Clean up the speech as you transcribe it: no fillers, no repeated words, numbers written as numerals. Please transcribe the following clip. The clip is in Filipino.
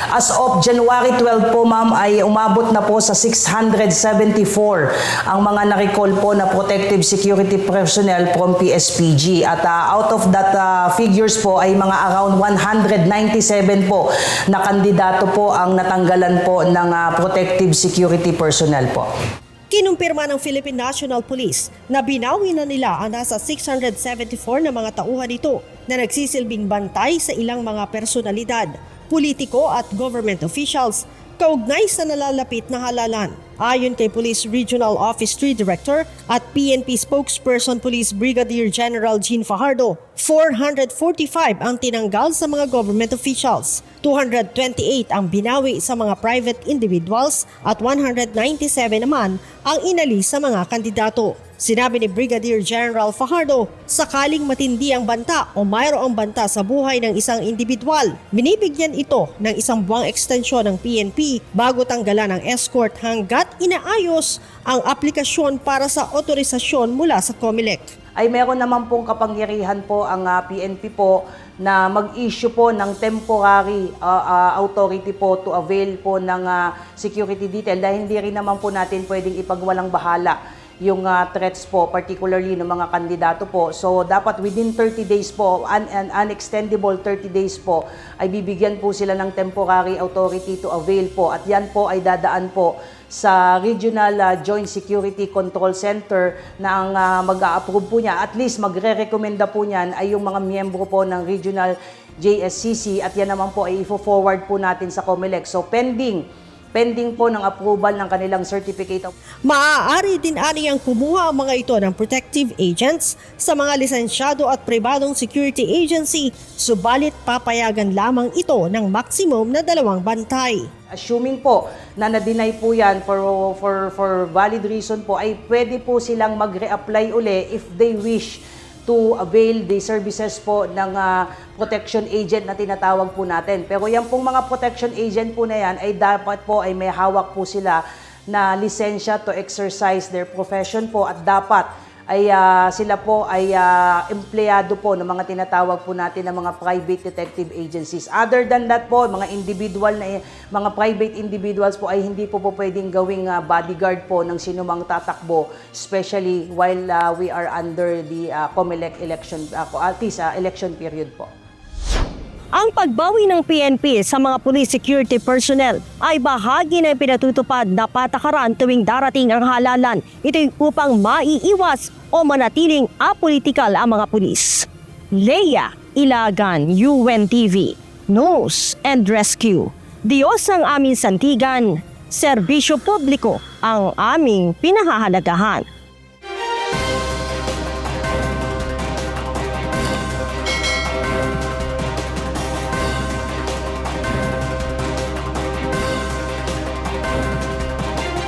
As of January 12 po ma'am ay umabot na po sa 674 ang mga na-recall po na protective security personnel from PSPG. At out of that figures po ay mga around 197 po na kandidato po ang natanggalan po ng protective security personnel po. Kinumpirma ng Philippine National Police na binawi na nila ang nasa 674 na mga tauhan nito na nagsisilbing bantay sa ilang mga personalidad, politiko at government officials kaugnay sa nalalapit na halalan. Ayon kay Police Regional Office 3 Director at PNP Spokesperson Police Brigadier General Jean Fajardo, 445 ang tinanggal sa mga government officials, 228 ang binawi sa mga private individuals at 197 naman ang inalis sa mga kandidato. Sinabi ni Brigadier General Fajardo, sakaling matindi ang banta o mayroong banta sa buhay ng isang individual, binibigyan ito ng isang buwang ekstensyon ng PNP bago tanggalan ng escort hanggat inaayos ang aplikasyon para sa otorisasyon mula sa COMELEC. Ay meron naman pong kapangyarihan po ang PNP po na mag-issue po ng temporary authority po to avail po ng security detail dahil hindi rin naman po natin pwedeng ipagwalang bahala yung threats po, particularly ng mga kandidato po. So, dapat within 30 days po, unextendable 30 days po, ay bibigyan po sila ng temporary authority to avail po. At yan po ay dadaan po sa Regional Joint Security Control Center na ang mag-a-approve po niya. At least magre-recommenda po niyan ay yung mga miyembro po ng Regional JSCC at yan naman po ay i-forward po natin sa COMELEC. So, pending po ng approval ng kanilang certificate. Maaari din aniyang kumuha ang mga ito ng protective agents sa mga lisensyado at pribadong security agency, subalit papayagan lamang ito ng maximum na 2 bantay. Assuming po na na-deny po yan for valid reason po, ay pwede po silang mag-reapply uli if they wish to avail the services po ng protection agent na tinatawag po natin. Pero yan pong mga protection agent po na yan ay dapat po ay may hawak po sila na lisensya to exercise their profession po at dapat ay sila po ay empleyado po ng mga tinatawag po natin ng mga private detective agencies. Other than that po, mga individual na mga private individuals po ay hindi po pwedeng gawing bodyguard po ng sinumang tatakbo, especially while we are under the COMELEC election election period po. Ang pagbawi ng PNP sa mga police security personnel ay bahagi ng pinatutupad na patakaran tuwing darating ang halalan. Ito'y upang maiiwas o manatiling apolitikal ang mga pulis. Leia Ilagan, UNTV, News and Rescue. Diyos ang aming santigan, serbisyo publiko ang aming pinahahalagahan.